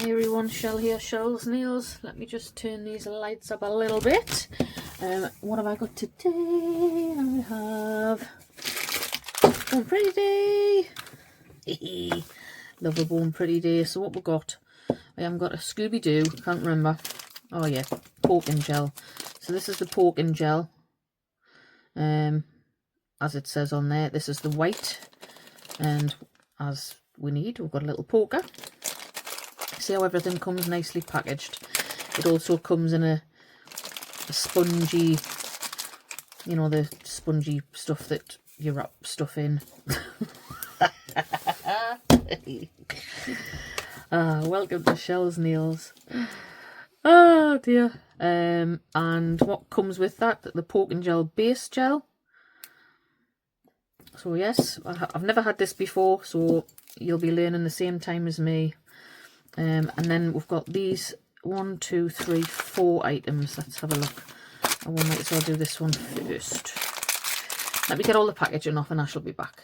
Everyone, Shell here, Shell's Nails. Let me just turn these lights up a little bit. What have I got today? I have Born Pretty Day. Love a Born Pretty Day. So what we got? I haven't got a Scooby-Doo, can't remember. Oh yeah, Porking Gel. So this is the Porking Gel. As it says on there, this is the white. And as we need, we've got a little poker. See how everything comes nicely packaged. It also comes in a spongy, you know, the spongy stuff that you wrap stuff in. Welcome to Shell's Nails. Oh dear. And what comes with that? The Porking Gel base gel. So yes, I've never had this before, so you'll be learning the same time as me. And then we've got these 1, 2, 3, 4 items. Let's have a look. I will might as well do this one first. Let me get all the packaging off and I shall be back.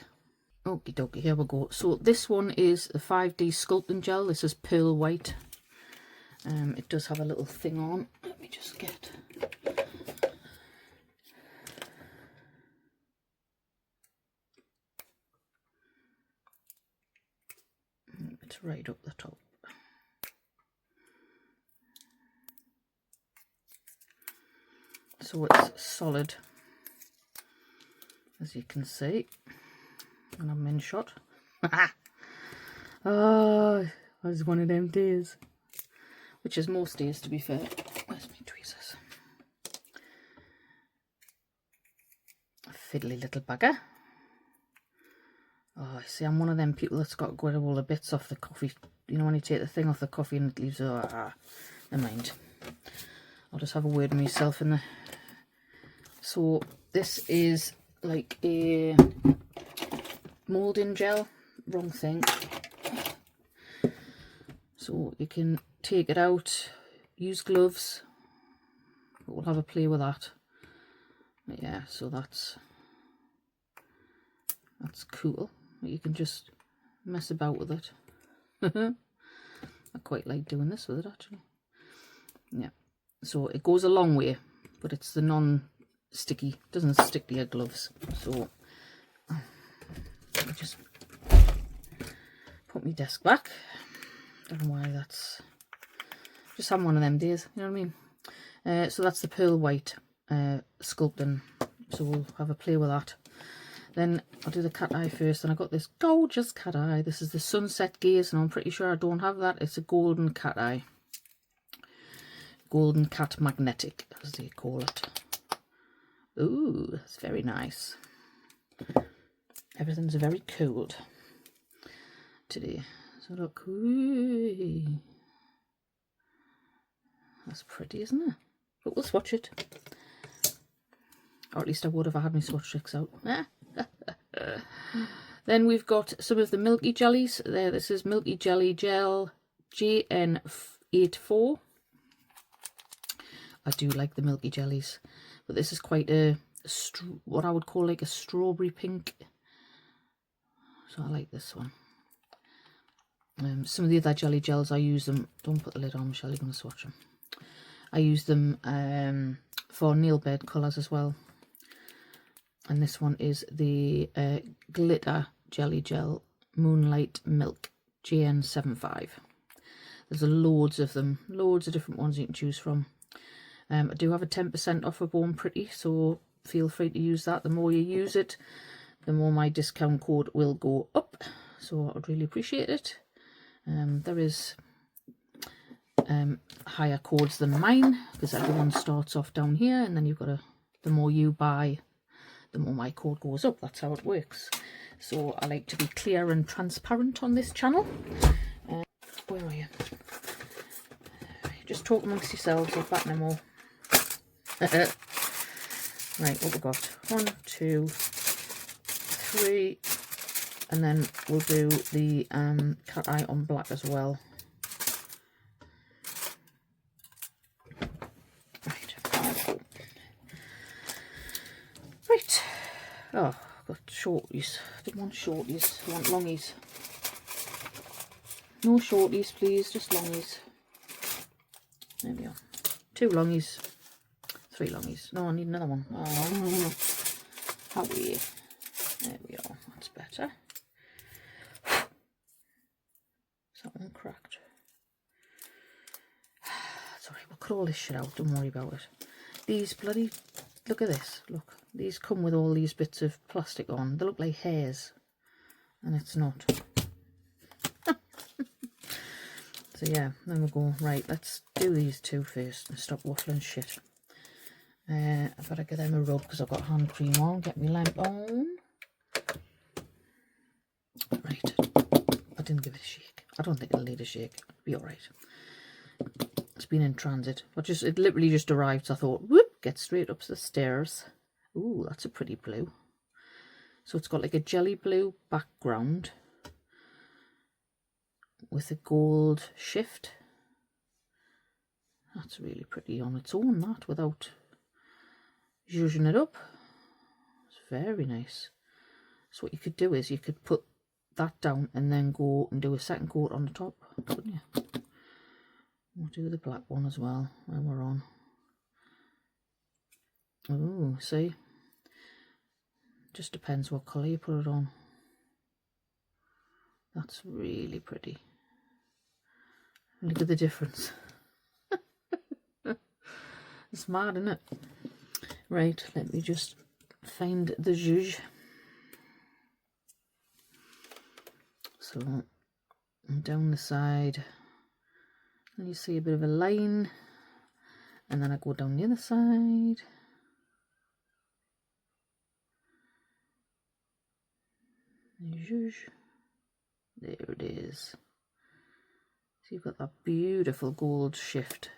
Okie dokie, here we go. So this one is the 5D Sculpting Gel. This is pearl white. It does have a little thing on. Let me just get... It's right up the top. So it's solid, as you can see, and I'm in shot. Oh, I was one of them days, which is most days to be fair. Where's my tweezers? A fiddly little bugger. Oh, see, I'm one of them people that's got to get all the bits off the coffee. You know, when you take the thing off the coffee and it leaves, never mind. I'll just have a word with myself in the... So this is like a moulding gel. Wrong thing. So you can take it out, use gloves. But we'll have a play with that. But yeah, so that's cool. You can just mess about with it. I quite like doing this with it actually. Yeah. So it goes a long way, but it's the non-sticky, doesn't stick to your gloves. So let me just put my desk back. Don't know why that's, just having one of them days, you know what I mean? So that's the pearl white sculpting. So we'll have a play with that. Then I'll do the cat eye first, and I got this gorgeous cat eye. This is the Sunset Gaze, and I'm pretty sure I don't have that. It's a golden cat eye. Golden cat magnetic, as they call it. Ooh, that's very nice. Everything's very cold today. So look, ooh, that's pretty, isn't it? But we'll swatch it. Or at least I would if I had my swatch tricks out. Then we've got some of the milky jellies. There, this is Milky Jelly Gel JN84. I do like the milky jellies, but this is quite a what I would call like a strawberry pink. So I like this one. Some of the other jelly gels, I use them. Don't put the lid on, Michelle, you're going to swatch them. I use them for nail bed colours as well. And this one is the Glitter Jelly Gel Moonlight Milk JN75. There's loads of them, loads of different ones you can choose from. I do have a 10% off of Born Pretty, so feel free to use that. The more you use it, the more my discount code will go up. So I would really appreciate it. There is higher codes than mine, because everyone starts off down here, and then you've got the more you buy, the more my code goes up. That's how it works. So I like to be clear and transparent on this channel. Where are you? Just talk amongst yourselves. I'll back no more. Right, what we got? 1, 2, 3, and then we'll do the cat eye on black as well. Right. Oh, I've got shorties. I didn't want shorties, I want longies. No shorties, please, just longies. There we go. 2 longies, 3 longies. No, I need another one. Oh, how weird. There we go. That's better. Is that one cracked? Sorry, we'll cut all this shit out. Don't worry about it. These bloody... Look at this. Look. These come with all these bits of plastic on. They look like hairs. And it's not. So yeah, then we'll go, right, let's do these 2 first and stop waffling shit. I've got to get them a rub because I've got hand cream on. Get my lamp on. Right. I didn't give it a shake. I don't think it'll need a shake. It'll be alright. It's been in transit. It literally just arrived, so I thought, whoop, get straight up the stairs. Ooh, that's a pretty blue. So it's got like a jelly blue background with a gold shift. That's really pretty on its own, that, without zhuzhing it up. It's very nice. So what you could do is you could put that down and then go and do a second coat on the top, couldn't you? We'll do the black one as well when we're on. Oh, see? Just depends what colour you put it on. That's really pretty. Look at the difference. It's mad, isn't it? Right, let me just find the zhuzh. So, down the side, and you see a bit of a line, and then I go down the other side. Zhuzh. There it is. So you've got that beautiful gold shift.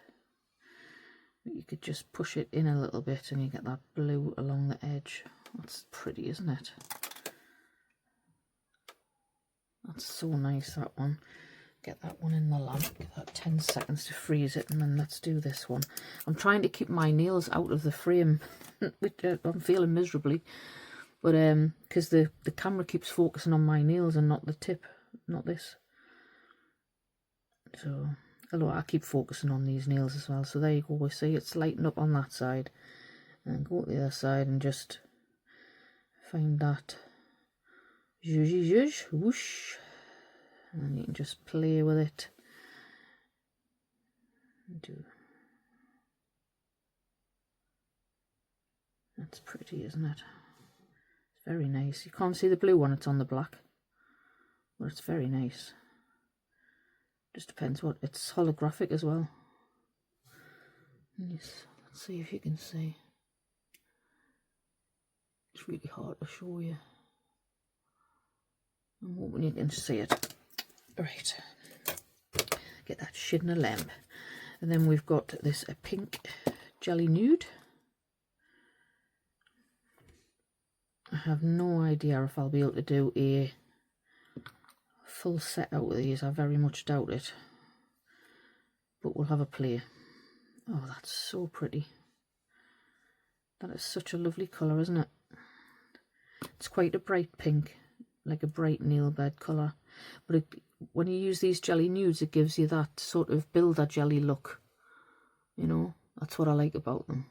You could just push it in a little bit and you get that blue along the edge. That's pretty, isn't it? That's so nice, that one. Get that one in the lamp. Give that 10 seconds to freeze it, and then let's do this one. I'm trying to keep my nails out of the frame, which I'm feeling miserably. But because the camera keeps focusing on my nails and not the tip, not this. So, although I keep focusing on these nails as well. So there you go. We see it's lightened up on that side, and go to the other side and just find that zhuzh, whoosh, and you can just play with it. That's pretty, isn't it? It's very nice. You can't see the blue when it's on the black, but it's very nice. Just depends what, it's holographic as well. Yes, let's see if you can see. It's really hard to show you. I'm hoping you can see it. Right, get that shit in a lamp. And then we've got this a pink jelly nude. I have no idea if I'll be able to do a full set out of these. I very much doubt it, but we'll have a play. Oh, that's so pretty. That is such a lovely colour, isn't it? It's quite a bright pink, like a bright nail bed colour, but when you use these jelly nudes, it gives you that sort of builder jelly look, you know. That's what I like about them.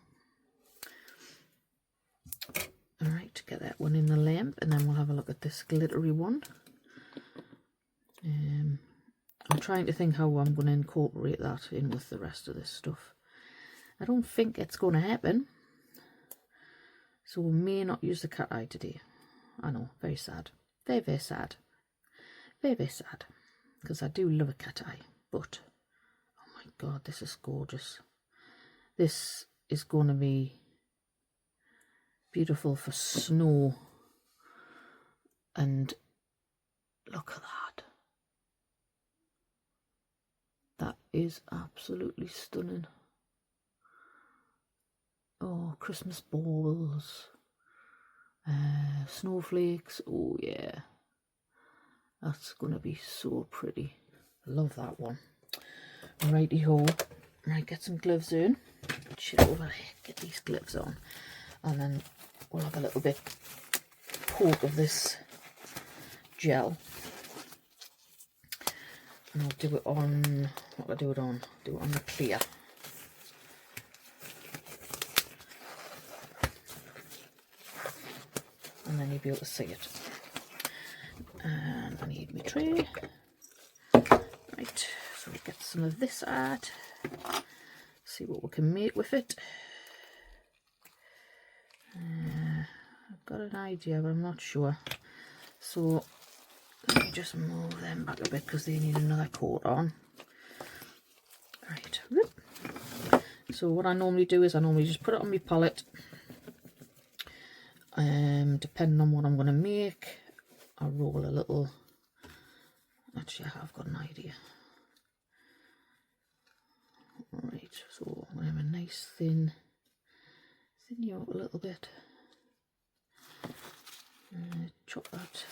Alright, get that one in the lamp, and then we'll have a look at this glittery one. I'm trying to think how I'm going to incorporate that in with the rest of this stuff. I don't think it's going to happen, so we may not use the cat eye today. I know, very sad. Very, very sad. Very, very sad, because I do love a cat eye, but oh my god, this is gorgeous. This is going to be beautiful for snow, and look at that. That is absolutely stunning. Oh, Christmas balls, snowflakes. Oh yeah, that's gonna be so pretty. Love that one. Righty ho. Right, get some gloves in. Shit over there. Get these gloves on, and then we'll have a little bit poke of this gel. And I'll do it on, what do I do it on? Do it on the clear. And then you'll be able to see it. And I need my tray. Right, so we'll get some of this out. See what we can make with it. I've got an idea, but I'm not sure. So let me just move them back a bit because they need another coat on. Right. So what I normally do is I normally just put it on my palette. Depending on what I'm going to make, I roll a little. Actually, I have got an idea. Right, so I'm going to have a nice thin you out a little bit. Chop that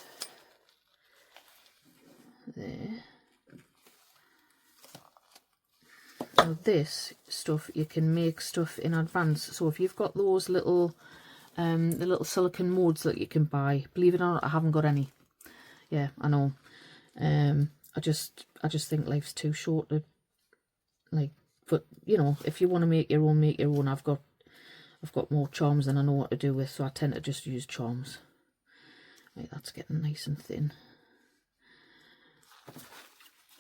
there. Now this stuff, you can make stuff in advance. So if you've got those little the little silicone molds that you can buy, believe it or not, I haven't got any. Yeah, I know. I just think life's too short to, like, but you know, if you want to make your own, make your own. I've got more charms than I know what to do with, so I tend to just use charms. Right, that's getting nice and thin.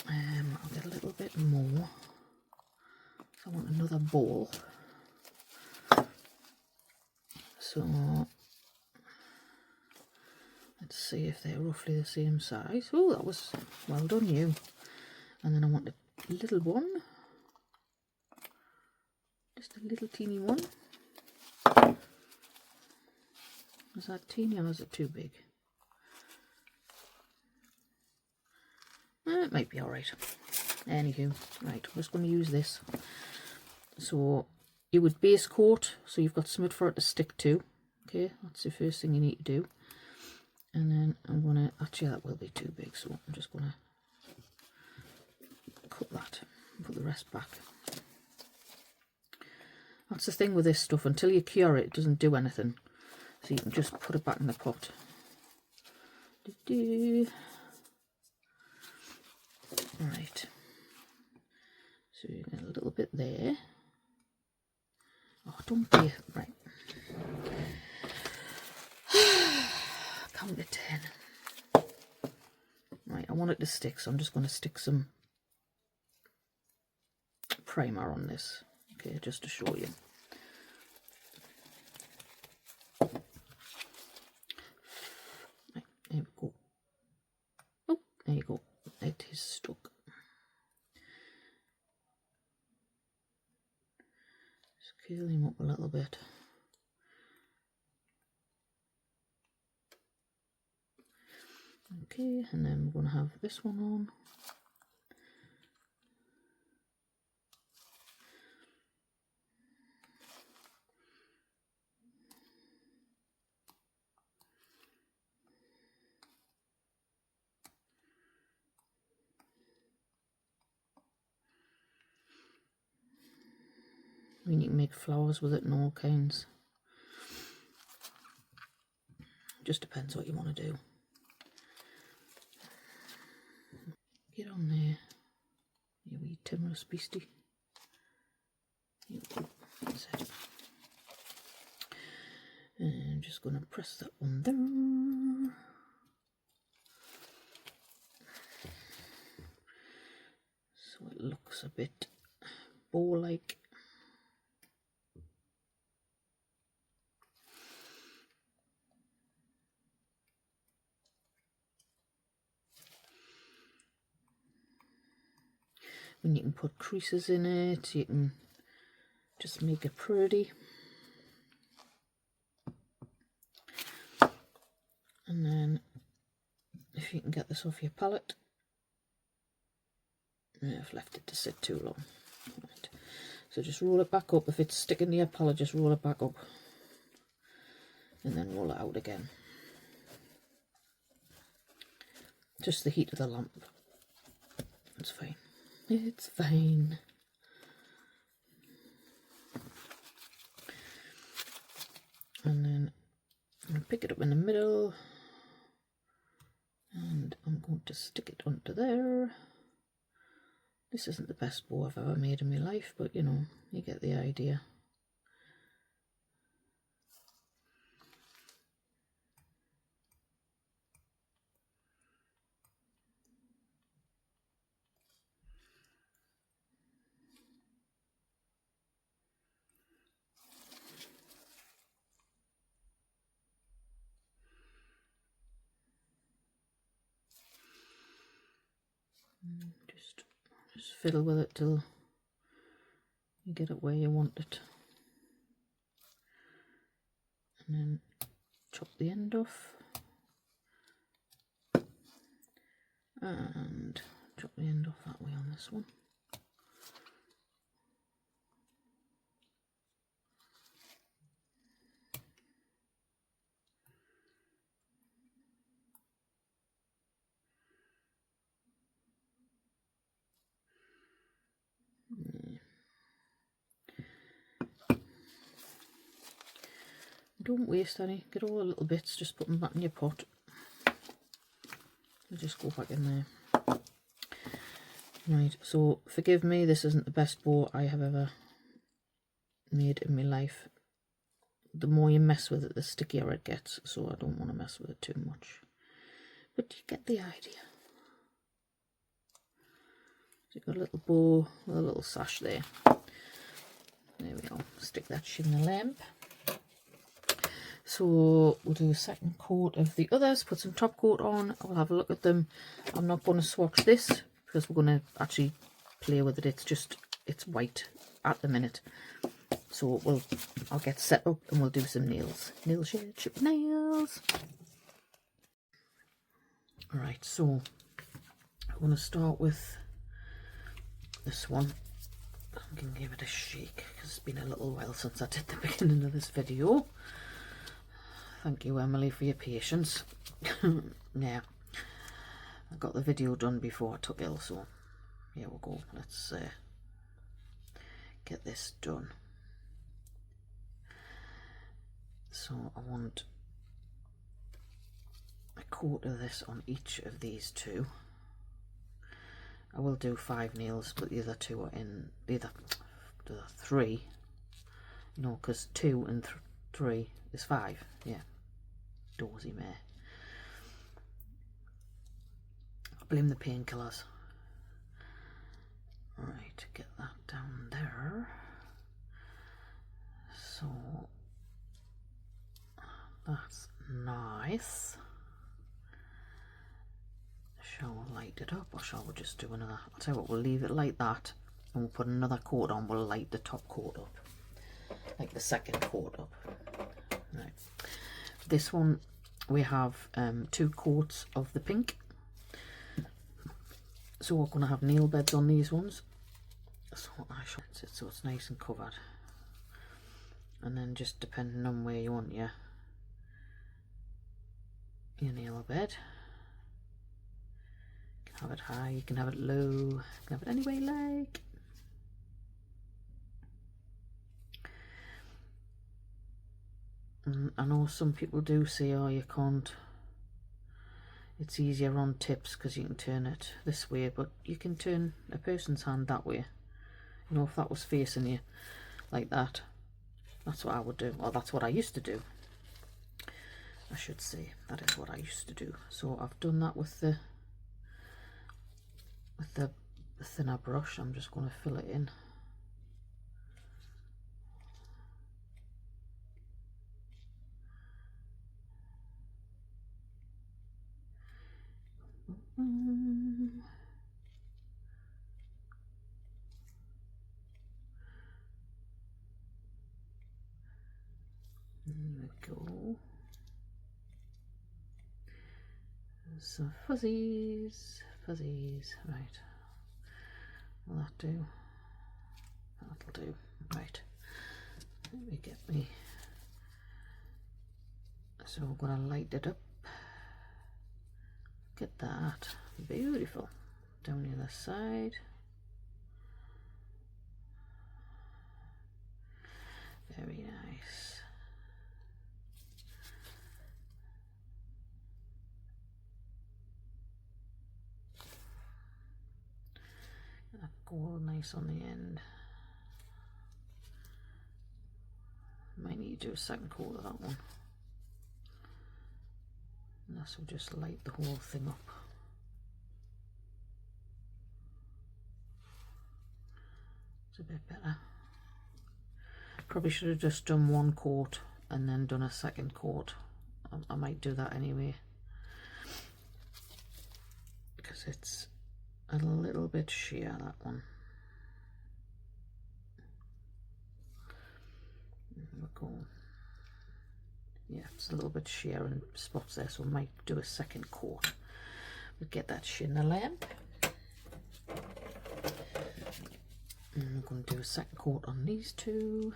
I'll get a little bit more. So I want another ball. So let's see if they're roughly the same size. Oh, that was well done, you. And then I want a little one, just a little teeny one. Is that teeny or is it too big? It might be alright. Anywho, right, I'm just going to use this. So you would base coat, so you've got something for it to stick to. Okay, that's the first thing you need to do. And then I'm going to, actually that will be too big, so I'm just going to cut that and put the rest back. That's the thing with this stuff, until you cure it, it doesn't do anything. So you can just put it back in the pot. Right, so you get a little bit there. Oh, don't be, right. Count to 10. Right, I want it to stick, so I'm just going to stick some primer on this. Okay, just to show you. Right, there we go. Oh, there you go. It is stuck. Just curl him up a little bit. Okay, and then we're going to have this one on. I mean, you can make flowers with it and all kinds. Just depends what you want to do. Get on there, you wee timorous beastie. That's it. And I'm just going to press that one there. So it looks a bit bow-like. And you can put creases in it, you can just make it pretty. And then if you can get this off your palette, I've left it to sit too long. Right. So just roll it back up. If it's sticking to your palette, just roll it back up and then roll it out again. Just the heat of the lamp. It's fine. It's fine. And then I'm going to pick it up in the middle and I'm going to stick it onto there. This isn't the best bow I've ever made in my life, but you know, you get the idea. Just fiddle with it till you get it where you want it, and then chop the end off and chop the end off that way on this one. Don't waste any, get all the little bits, just put them back in your pot. I'll just go back in there. Right, so forgive me, this isn't the best bow I have ever made in my life. The more you mess with it, the stickier it gets, so I don't want to mess with it too much. But you get the idea. So you've got a little bow with a little sash there. There we go, stick that shit in the lamp. So we'll do a second coat of the others, put some top coat on, we'll have a look at them. I'm not going to swatch this because we're going to actually play with it. It's white at the minute. So I'll get set up and we'll do some nails. Nail shade, chip nails. Alright, so I'm going to start with this one. I'm going to give it a shake because it's been a little while since I did the beginning of this video. Thank you, Emily, for your patience. Yeah, I got the video done before I took ill, so here we go. Let's get this done. So I want a coat of this on each of these two. I will do 5 nails, but the other two are in the other 3. No, because 2 and 3 is 5. Yeah. Dozy mare. I blame the painkillers. Right, get that down there. So that's nice. Shall we light it up or shall we just do another? I'll tell you what, we'll leave it like that and we'll put another coat on. We'll light the top coat up, like the second coat up. Right. This one we have 2 coats of the pink, so we're going to have nail beds on these ones, so I shall it so it's nice and covered, and then just depending on where you want your nail bed, you can have it high, you can have it low, you can have it any way you like. I know some people do say, oh, you can't, it's easier on tips because you can turn it this way, but you can turn a person's hand that way. You know, if that was facing you like that, that's what I would do, or that's what I used to do. I should say, that is what I used to do. So I've done that with the thinner brush. I'm just going to fill it in. There we go. Some fuzzies, right. Will that do? That'll do, right. Let me get me. So we're going to light it up. Look at that, beautiful. Down the other side. Very nice. that go all nice on the end. Might need to do a second coat of that one. And this will just light the whole thing up. It's a bit better. Probably should have just done one coat and then done a second coat. I might do that anyway, because it's a little bit sheer, that one. We'll go. Yeah, it's a little bit sheer in spots there, so I might do a second coat. We'll get that shit in the lamp. And we're going to do a second coat on these two.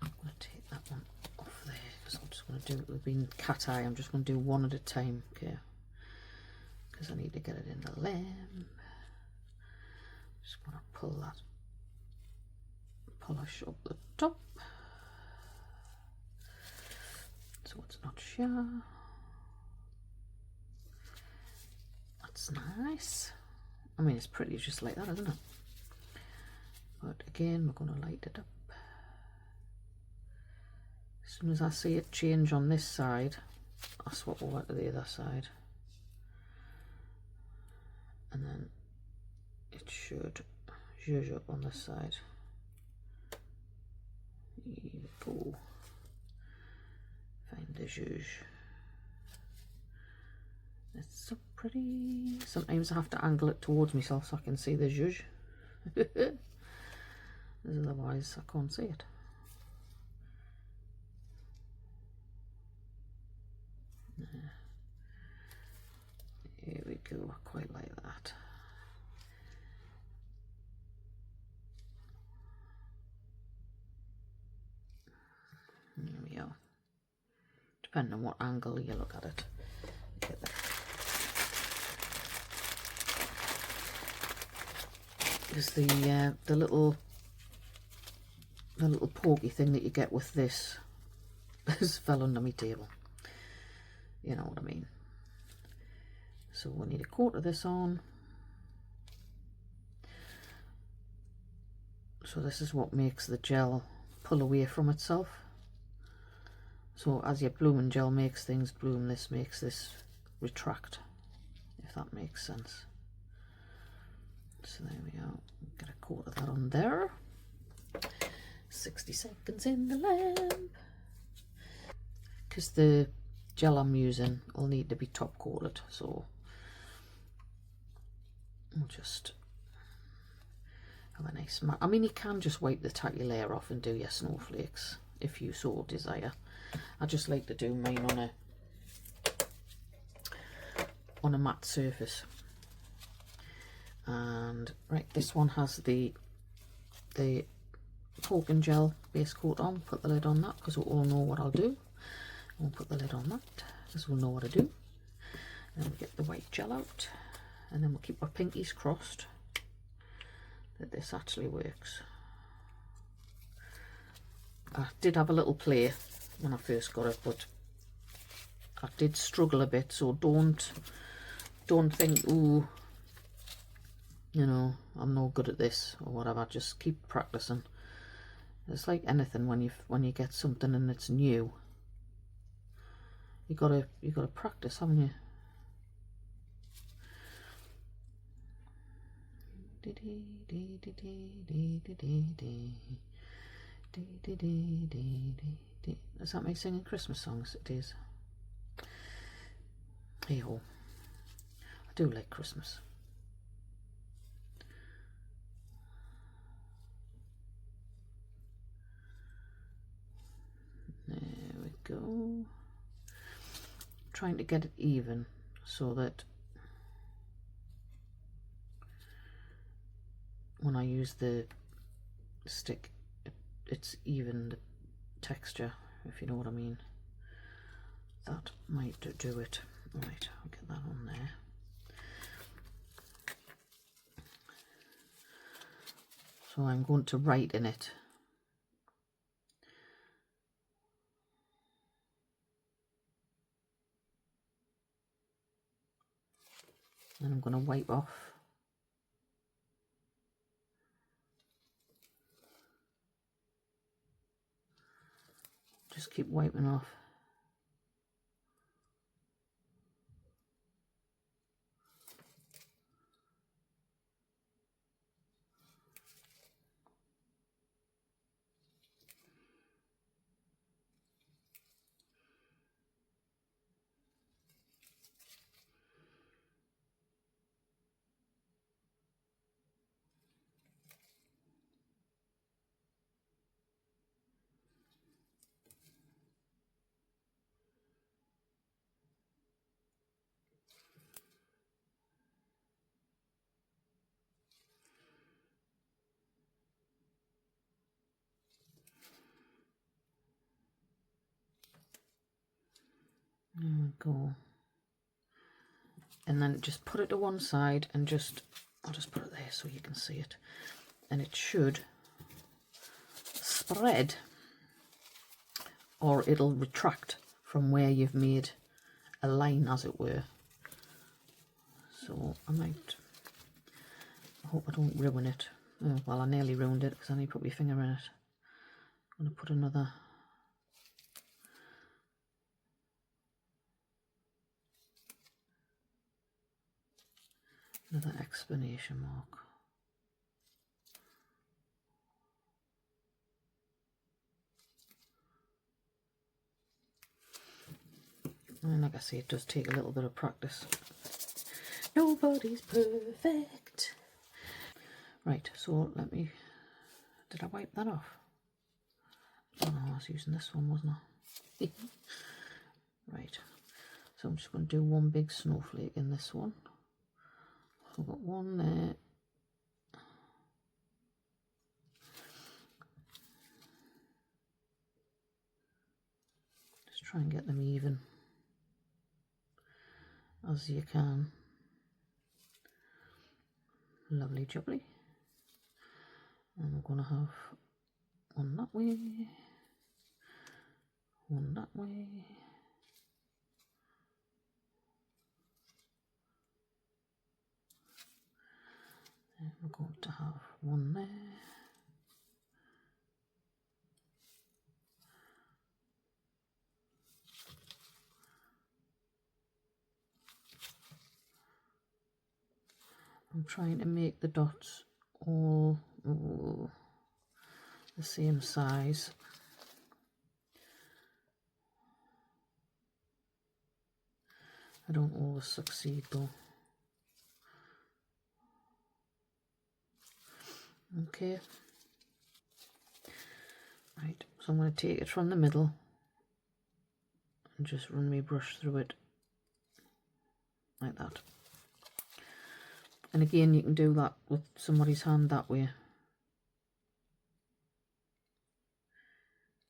I'm going to take that one off there because I'm just going to do it with being cat eye. I'm just going to do one at a time, okay? Because I need to get it in the lamp. Just want to pull that polish up the top so it's not sheer. That's nice. I mean, it's pretty just like that, isn't it? But again, we're going to light it up. As soon as I see it change on this side, I swap over to the other side, and then it should zhuzh up on this side. Here we go. Find the zhuzh. It's so pretty. Sometimes I have to angle it towards myself so I can see the zhuzh. Otherwise I can't see it. Here we go. I quite like that. There we are. Depending on what angle you look at it. Get that. Because the little pokey thing that you get with this has fell under my table. You know what I mean. So we need a coat of this on. So this is what makes the gel pull away from itself. So as your blooming gel makes things bloom, this makes this retract, if that makes sense. So there we are. Get a coat of that on there. 60 seconds in the lamp. Because the gel I'm using will need to be top coated, so we'll just have a nice mat. I mean, you can just wipe the tacky layer off and do your snowflakes if you so desire. I just like to do mine on a matte surface. And right, this one has the pork and gel base coat on. Put the lid on that because we'll all know what I'll do. We'll put the lid on that because we'll know what to do. And then we get the white gel out, and then we'll keep our pinkies crossed that this actually works. I did have a little play when I first got it, but I did struggle a bit, so don't think, ooh, you know, I'm no good at this or whatever. Just keep practicing. It's like anything, when you get something and it's new, you gotta practice, haven't you? Does that make singing Christmas songs? It is. Hey ho, I do like Christmas. There we go. Trying to get it even so that when I use the stick, it's even the texture, if you know what I mean. That might do it. Right, I'll get that on there. So I'm going to write in it. I'm going to wipe off. Just keep wiping off. There we go. And then just put it to one side and I'll just put it there so you can see it. And it should spread, or it'll retract from where you've made a line, as it were. So I hope I don't ruin it. Oh, well, I nearly ruined it because I need to put my finger in it. I'm going to put another exclamation mark. And like I say, it does take a little bit of practice. Nobody's perfect. Right, so did I wipe that off? Oh no, I was using this one, wasn't I? Right, so I'm just going to do one big snowflake in this one. So I've got one there. Just try and get them even as you can. Lovely jubbly. And we're going to have one that way, one that way. And we're going to have one there. I'm trying to make the dots all the same size. I don't always succeed though. Okay. Right, so I'm going to take it from the middle and just run my brush through it like that. And again, you can do that with somebody's hand that way.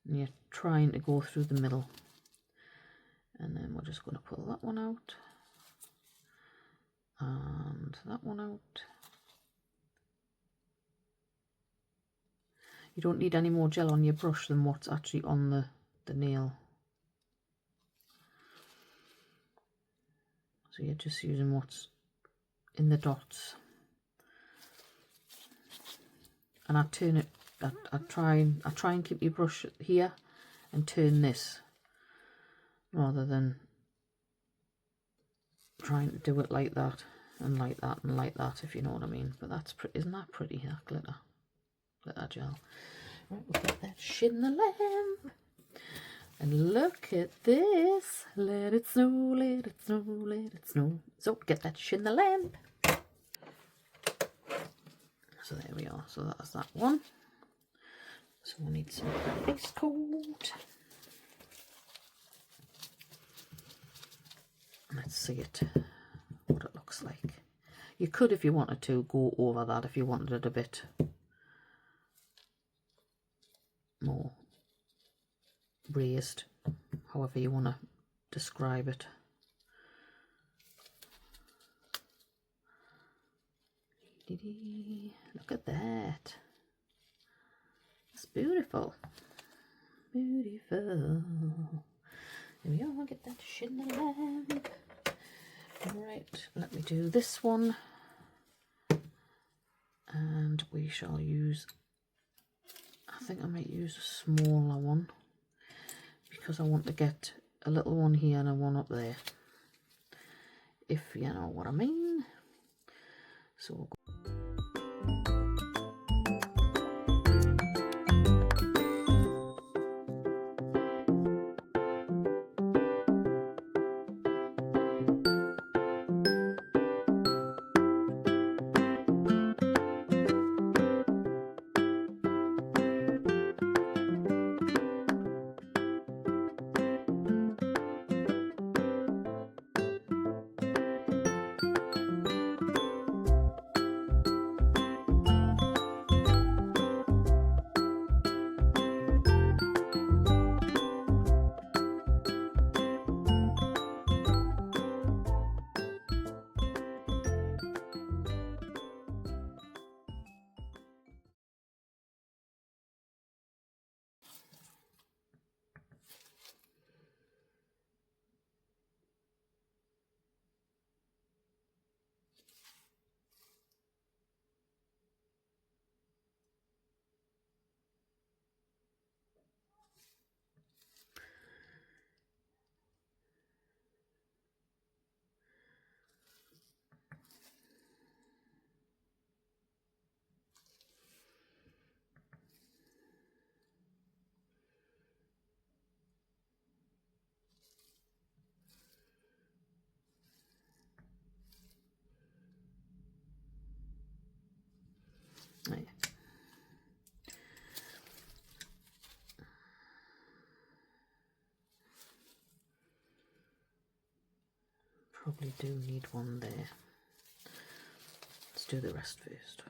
And you're trying to go through the middle. And then we're just going to pull that one out. And that one out. You don't need any more gel on your brush than what's actually on the nail. So you're just using what's in the dots. And I turn it, I try and keep your brush here and turn this rather than trying to do it like that and like that and like that, if you know what I mean. But that's pretty, isn't that pretty? That glitter gel. Right, we've got that shit in the lamp. And look at this. Let it snow, let it snow, let it snow. So get that shit in the lamp. So there we are. So that's that one. So we need some base coat. Let's see it, what it looks like. You could, if you wanted to, go over that if you wanted it a bit more raised, however you want to describe it. Look at that. It's beautiful. Beautiful. Here we are, get that shit in the lamp. Right, let me do this one, and we shall use, I think I might use a smaller one because I want to get a little one here and a one up there, if you know what I mean. So we'll go. Right. Probably do need one there. Let's do the rest first.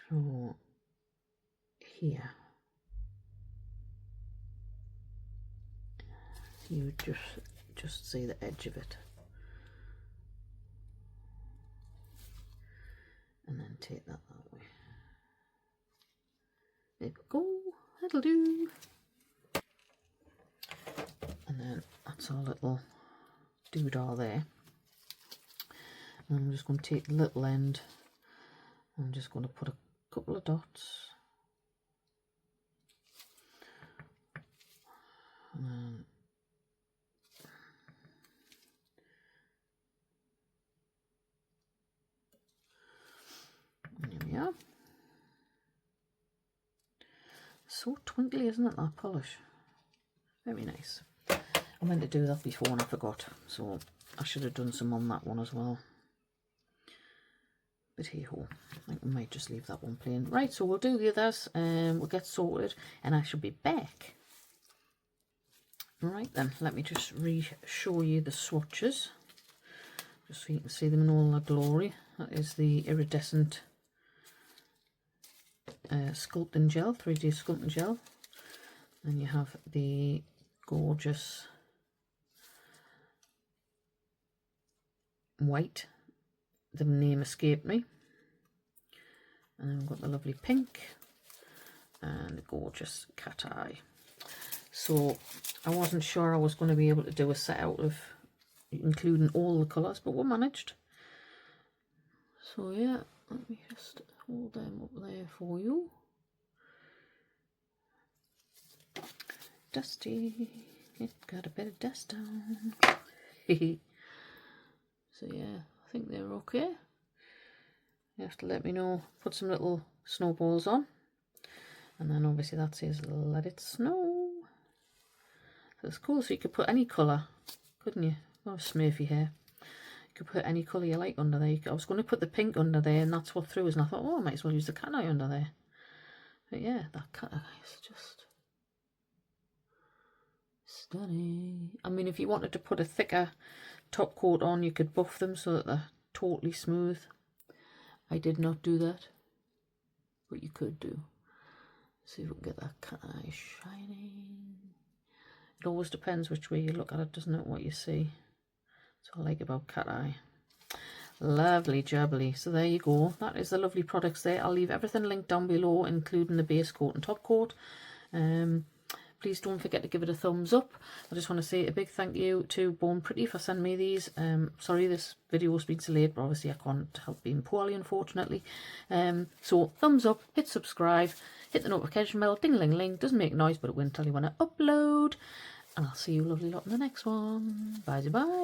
So here you would just see the edge of it, and then take that way. There we go, that'll do. And then that's our little doodah there. And I'm just going to take the little end, I'm just going to put a couple of dots, and then here we are. So twinkly, isn't it, that polish? Very nice. I meant to do that before and I forgot, so I should have done some on that one as well. But hey ho, I think we might just leave that one plain. Right, so we'll do the others and we'll get sorted and I shall be back. Right then, let me just show you the swatches, just so you can see them in all their glory. That is the iridescent sculpting gel, 3D sculpting gel. And you have the gorgeous white, the name escaped me, and then we've got the lovely pink and the gorgeous cat eye. So I wasn't sure I was going to be able to do a set out of including all the colours, but we managed. So yeah, let me just hold them up there for you. Dusty, it got a bit of dust on. So yeah, I think they're okay. You have to let me know, put some little snowballs on, and then obviously that says let it snow. So it's cool, so you could put any colour, couldn't you? Oh, Smurfy hair. You could put any colour you like under there. I was going to put the pink under there and that's what threw us, and I thought, oh, I might as well use the cat eye under there. But yeah, that cat eye is just stunning. I mean, if you wanted to put a thicker top coat on, you could buff them so that they're totally smooth. I did not do that, but you could do. See if we can get that cat eye shining. It always depends which way you look at it, doesn't it, what you see. That's what I like about cat eye. Lovely jubbly. So there you go. That is the lovely products there. I'll leave everything linked down below, including the base coat and top coat. Please don't forget to give it a thumbs up. I just want to say a big thank you to Born Pretty for sending me these. Sorry this video has been delayed, but obviously I can't help being poorly, unfortunately. So thumbs up, hit subscribe, hit the notification bell, ding-a-ling-ling. Doesn't make noise, but it won't tell you when I upload. And I'll see you lovely lot in the next one. Bye-bye.